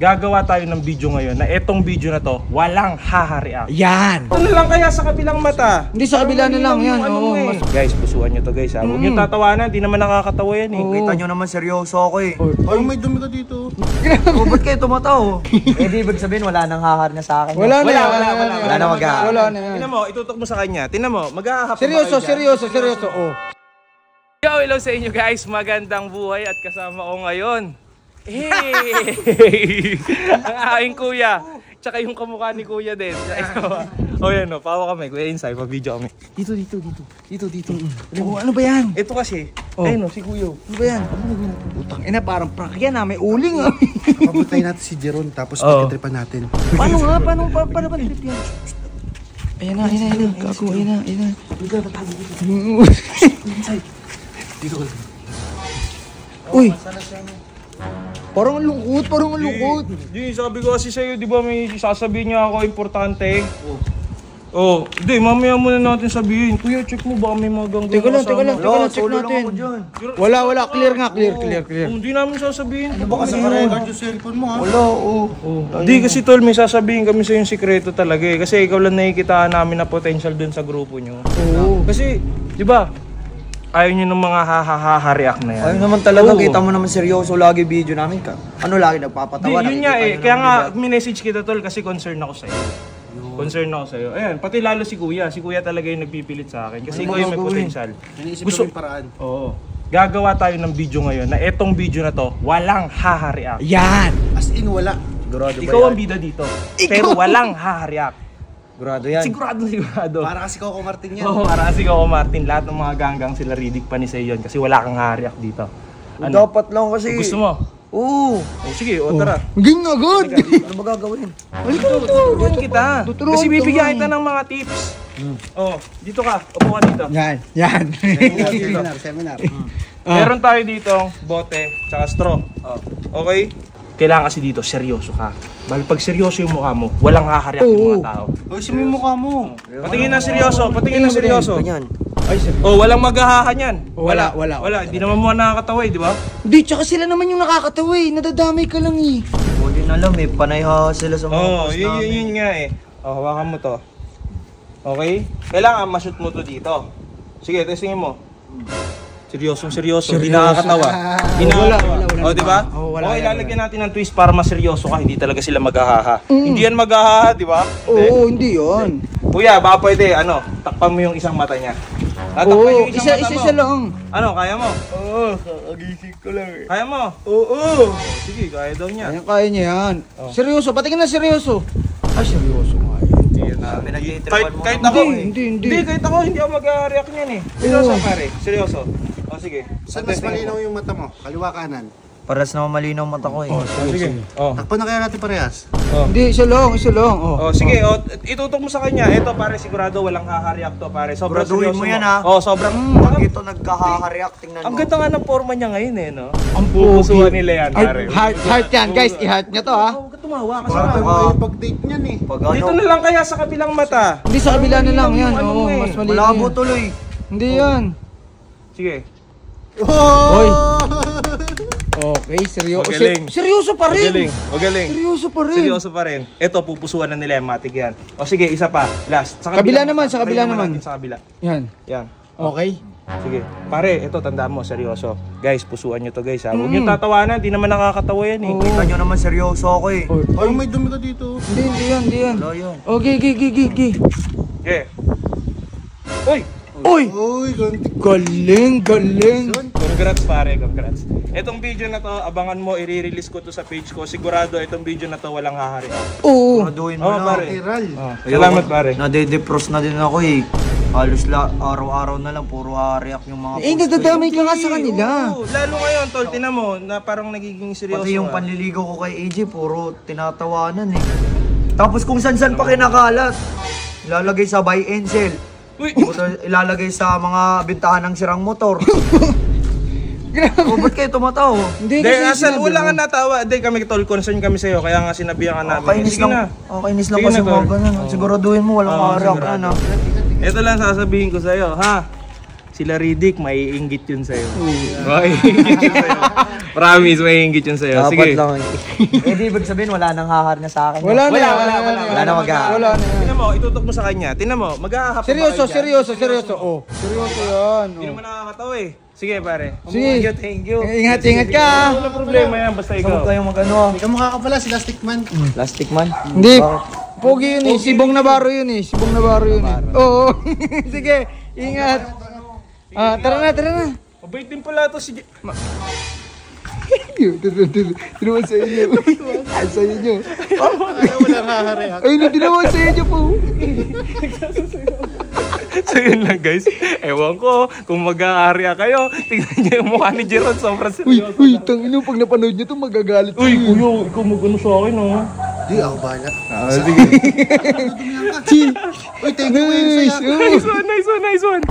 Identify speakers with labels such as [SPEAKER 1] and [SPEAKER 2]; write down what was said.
[SPEAKER 1] gagawa tayo ng video ngayon na etong video na to, walang haha-react.
[SPEAKER 2] Yan!
[SPEAKER 1] Ano lang kaya sa kabilang mata?
[SPEAKER 2] Hindi sa kabila na lang yan.
[SPEAKER 1] Guys, pusuan nyo to guys ha. Huwag nyo tatawanan, di naman nakakatawa yan eh.
[SPEAKER 3] Kita nyo naman seryoso ako eh.
[SPEAKER 4] Ay, may dumi ka dito.
[SPEAKER 3] O, ba't kayo tumataw? Eh di ibig sabihin wala nang hahar na sa akin.
[SPEAKER 2] Wala na yan.
[SPEAKER 3] Wala na mag-ahar.
[SPEAKER 2] Wala na yan.
[SPEAKER 1] Tingnan mo, itutok mo sa kanya. Tingnan mo, mag-ahahap.
[SPEAKER 2] Seryoso. Oh.
[SPEAKER 1] Yo, hello sa inyo guys. Magandang buhay at kasama ko ngayon. Hey! Ang aking kuya. Tsaka yung kamukha ni kuya din. O yan o, pawa kami. Kuya Insay, pa-video kami. Dito.
[SPEAKER 2] Ano ba yan?
[SPEAKER 1] Ito kasi, ayun o, si kuya.
[SPEAKER 2] Ano ba yan? Putang ina, parang prank yan ha. May uling ha.
[SPEAKER 4] Pabutay natin si Jeron tapos pagkitripan natin.
[SPEAKER 2] Paano nga? Paano ba trip yan? Ayan na. Gago, ayan na. Uy! Parang ang lungkot.
[SPEAKER 1] Di, sabi ko kasi sa'yo, di ba may sasabihin niya ako importante? Oh, hindi, mamaya muna natin sabihin. Kuya, check mo ba may mga ganggang
[SPEAKER 2] Teka lang, check
[SPEAKER 3] Solo lang
[SPEAKER 2] natin.
[SPEAKER 3] ako dyan.
[SPEAKER 2] Wala, clear nga, clear.
[SPEAKER 1] Hindi namin sasabihin.
[SPEAKER 4] Ano ba kasi ka-record yung cellphone mo ha?
[SPEAKER 3] Wala,
[SPEAKER 1] Hindi kasi tol, may sasabihin kami sa yung sikreto talaga eh. Kasi ikaw lang nakikitaan namin na potential dun sa grupo nyo.
[SPEAKER 2] Oo.
[SPEAKER 1] Kasi, di ba, ayaw nyo ng mga ha-ha-ha-react na yan.
[SPEAKER 3] Ayun naman talaga,
[SPEAKER 1] Oo.
[SPEAKER 3] kita mo naman seryoso lagi video namin ka. Ano lagi
[SPEAKER 1] Di,
[SPEAKER 3] nagpapatawa?
[SPEAKER 1] yun nga eh.
[SPEAKER 3] nakikita nyo
[SPEAKER 1] Kaya
[SPEAKER 3] naman,
[SPEAKER 1] nga,
[SPEAKER 3] diba?
[SPEAKER 1] minessage kita tol kasi concern ako sa'yo. Ayan, pati lalo si kuya. Si kuya talaga yung nagpipilit sa akin. Kasi ikaw yung may potential.
[SPEAKER 4] Iniisip
[SPEAKER 1] Gusto-
[SPEAKER 4] namin paraan.
[SPEAKER 1] Oo. Gagawa tayo ng video ngayon na etong video na to, walang haha-react.
[SPEAKER 2] Yan!
[SPEAKER 4] As in, wala.
[SPEAKER 3] Sigurado ba
[SPEAKER 1] Ikaw
[SPEAKER 3] yan?
[SPEAKER 1] ang bida dito. Pero walang haha-react.
[SPEAKER 3] Sigurado yan.
[SPEAKER 1] Sigurado.
[SPEAKER 4] Para kasi Coco Martin yan.
[SPEAKER 1] Oo, para kasi Coco Martin, lahat ng mga ganggang sila Riddick pa ni Seyon kasi wala kang haha-react dito.
[SPEAKER 3] Dapat lang kasi.
[SPEAKER 1] Gusto mo?
[SPEAKER 3] Oo.
[SPEAKER 1] Oh, sige, tara.
[SPEAKER 2] Ging agad!
[SPEAKER 3] Ano ba gagawin?
[SPEAKER 1] Tuturuan kita.
[SPEAKER 2] Tuturuan
[SPEAKER 1] Kasi bibigyan
[SPEAKER 2] kita.
[SPEAKER 1] kita ng mga tips. Oh, dito ka. Upo ka dito.
[SPEAKER 2] Yan.
[SPEAKER 4] Seminar.
[SPEAKER 1] Meron tayo dito bote, tsaka straw. Okay? Kailangan kasi dito, seryoso ka. Bali, pag seryoso yung mukha mo, walang haha-react yung mga tao.
[SPEAKER 4] Uy, sumi mo mukha mo.
[SPEAKER 1] Patingin na seryoso,
[SPEAKER 3] Ganyan.
[SPEAKER 1] Oh, walang maghahaha niyan.
[SPEAKER 2] Wala.
[SPEAKER 1] Hindi naman mo nakakatawa eh, di ba?
[SPEAKER 2] Hindi, tsaka sila naman yung nakakatawa eh. Nadadamay ka lang eh.
[SPEAKER 3] Hindi na alam eh, panay ha sila sa mga
[SPEAKER 1] Oo,
[SPEAKER 3] post namin.
[SPEAKER 1] yun nga eh. Oh, hawakan mo to. Okay? Kailangan ma-shoot mo to dito. Sige, testingin mo. Seryoso. Hindi nakakatawa.
[SPEAKER 2] Wala.
[SPEAKER 1] Oh, di ba?
[SPEAKER 2] Wala.
[SPEAKER 1] Okay, lalagyan natin ng twist para maseryoso ka. Hindi talaga sila maghahaha. Hindi yan maghahaha, di ba?
[SPEAKER 2] Oo, hindi yun.
[SPEAKER 1] Kuya, baka pwede, takpan mo yung isang mata niya. Takpan
[SPEAKER 2] Oo,
[SPEAKER 1] yung isang mata mo.
[SPEAKER 2] isa lang.
[SPEAKER 1] Ano, kaya mo?
[SPEAKER 3] Oo, kagising ko lang eh.
[SPEAKER 1] Kaya mo?
[SPEAKER 2] Oo.
[SPEAKER 1] Sige, kaya daw niya.
[SPEAKER 2] Kaya niya yan. Seryoso, patingin na seryoso. Ay, seryoso nga yan.
[SPEAKER 3] Pinag-iitripan mo.
[SPEAKER 1] Kahit ako,
[SPEAKER 2] Hindi.
[SPEAKER 1] Hindi, kahit ako, hindi ako mag-react niyan eh. Seryoso pare, seryoso. O sige.
[SPEAKER 4] Saan mas malinaw yung mata mo? Kaliwa kanan.
[SPEAKER 3] Paras naman malinaw mata ko eh.
[SPEAKER 1] Sige. Oh.
[SPEAKER 4] Takpan na kaya natin parehas.
[SPEAKER 2] Hindi, isa lang.
[SPEAKER 1] Oh, sige, itutok mo sa kanya. Ito pare, sigurado walang haha-react to pare. Sobrang
[SPEAKER 3] Siguraduhin
[SPEAKER 1] seryoso
[SPEAKER 3] mo yan, ha?
[SPEAKER 1] Oh, sobrang.
[SPEAKER 3] Pag ito nagkakareact, tingnan mo.
[SPEAKER 1] Ang ganda nga ng forma niya ngayon eh, no?
[SPEAKER 2] Ang
[SPEAKER 1] pupusuan nila yan,
[SPEAKER 2] Ay,
[SPEAKER 1] pare.
[SPEAKER 2] heart yan, guys. I-heart niya to, ha?
[SPEAKER 1] Huwag ka tumawa kasi.
[SPEAKER 4] Para tayo makipag-date niyan eh.
[SPEAKER 3] Pag
[SPEAKER 1] Dito
[SPEAKER 3] ano,
[SPEAKER 1] na lang kaya sa kabilang mata.
[SPEAKER 2] Hindi, sa kabila na lang yan.
[SPEAKER 1] Ano
[SPEAKER 2] Oo,
[SPEAKER 1] mo eh.
[SPEAKER 2] mas mali
[SPEAKER 3] malabo
[SPEAKER 2] yan.
[SPEAKER 3] tuloy.
[SPEAKER 2] Hindi yan.
[SPEAKER 1] Sige.
[SPEAKER 2] Hoy. Okay, seryoso.
[SPEAKER 1] Magaling.
[SPEAKER 2] Seryoso pa rin.
[SPEAKER 1] Magaling.
[SPEAKER 2] Seryoso pa rin.
[SPEAKER 1] Ito, pupusuan na nila yung matik yan. O sige, isa pa. Last. Sa
[SPEAKER 2] Kabila naman, sa
[SPEAKER 1] Try
[SPEAKER 2] kabila
[SPEAKER 1] naman
[SPEAKER 2] naman.
[SPEAKER 1] natin Sa kabila.
[SPEAKER 2] Yan.
[SPEAKER 1] Yan.
[SPEAKER 2] Okay.
[SPEAKER 1] Sige. Pare, ito, tandaan mo, seryoso. Guys, pusuan nyo to guys ha. Huwag nyo tatawanan, di naman nakakatawa yan eh.
[SPEAKER 3] Kita nyo naman seryoso ako eh.
[SPEAKER 4] Ay, may dumi ka dito.
[SPEAKER 2] Hindi yan.
[SPEAKER 3] Wala yun.
[SPEAKER 2] Okay.
[SPEAKER 1] Okay. Uy!
[SPEAKER 2] Uy!
[SPEAKER 4] Uy, ganti.
[SPEAKER 2] Galing.
[SPEAKER 1] Congrats pare, congrats. Etong video na to, abangan mo, i-release ko to sa page ko. Sigurado itong video na to walang hahari.
[SPEAKER 2] Oo.
[SPEAKER 3] Siguraduhin mo
[SPEAKER 1] Oo,
[SPEAKER 3] na.
[SPEAKER 1] pare.
[SPEAKER 4] Viral.
[SPEAKER 1] Salamat pare.
[SPEAKER 3] Nade-defrost na din ako eh. Halos araw-araw na lang, puro react yung mga
[SPEAKER 2] Eh, nadadamay ka nga sa kanila.
[SPEAKER 1] Oo, lalo ngayon, tol, tinan mo, na parang nagiging seryoso.
[SPEAKER 3] Pati yung panliligaw ko kay AJ, puro tinatawanan eh. Tapos kung san-san pa kinakalat. Ilalagay sa buy and sell.
[SPEAKER 1] Uy!
[SPEAKER 3] Ilalagay sa mga bintahan ng sirang motor. O, ba't kayo tumataw?
[SPEAKER 2] Hindi,
[SPEAKER 1] Hindi,
[SPEAKER 2] kasi
[SPEAKER 1] asal,
[SPEAKER 2] sinabi
[SPEAKER 1] wala
[SPEAKER 2] mo.
[SPEAKER 1] nga natawa. Hindi, kami tol, concern kami sa'yo, kaya nga sinabihan ka namin.
[SPEAKER 3] Kainis
[SPEAKER 1] Sige
[SPEAKER 3] lang.
[SPEAKER 1] na.
[SPEAKER 3] Kainis lang
[SPEAKER 1] Sige
[SPEAKER 3] kasi
[SPEAKER 1] na,
[SPEAKER 3] mga
[SPEAKER 1] tol.
[SPEAKER 3] ganun. Siguraduhin mo, walang react na na.
[SPEAKER 1] Ito lang sasabihin ko sa'yo, ha? Sila Riddick, maiinggit yun sa'yo. Maiinggit yun sa'yo. Promise, may hinggit yun sa'yo.
[SPEAKER 3] Dapat
[SPEAKER 1] Sige.
[SPEAKER 3] lang. Eh, di ibig sabihin, wala nang haharna sa akin.
[SPEAKER 2] Wala na.
[SPEAKER 3] Wala na mag-ahar.
[SPEAKER 2] Wala na.
[SPEAKER 1] Tingnan mo, itutok mo sa kanya. Tingnan mo, mag-ahap.
[SPEAKER 2] Seryoso. Oh, seryoso yan.
[SPEAKER 1] Hindi naman nakakatawa eh. Sige pare.
[SPEAKER 2] Sige.
[SPEAKER 3] Thank you.
[SPEAKER 2] Ingat ka.
[SPEAKER 1] Wala problema yan, basta
[SPEAKER 3] Huwag
[SPEAKER 1] ikaw.
[SPEAKER 3] kayong mag-ano.
[SPEAKER 4] Ikaw mukha ka pala, si Lastic Man.
[SPEAKER 3] Plastic man.
[SPEAKER 2] Hindi. Pogi yun eh. Sibong Navarro yun eh. Oo. Sige. Ingat. Tara na.
[SPEAKER 1] Mabait din pala ito si...
[SPEAKER 2] Tinawan sa inyo. Ay, sa inyo.
[SPEAKER 4] Wala hahareact.
[SPEAKER 2] Ay, tinawan sa inyo po.
[SPEAKER 1] So yun lang guys. Ewan ko kung mag-aarya kayo. Tingnan niyo yung mukha ni Jeron. Sobrang seryoso.
[SPEAKER 2] Uy, tangino. Pag napanood nyo to, magagalit.
[SPEAKER 1] Uy, kuya, ikaw mag-ano sa akin oh.
[SPEAKER 4] Di, ako bahala.
[SPEAKER 1] Sige.
[SPEAKER 4] Uy, thank you, Will.
[SPEAKER 2] Nice.
[SPEAKER 1] Nice one.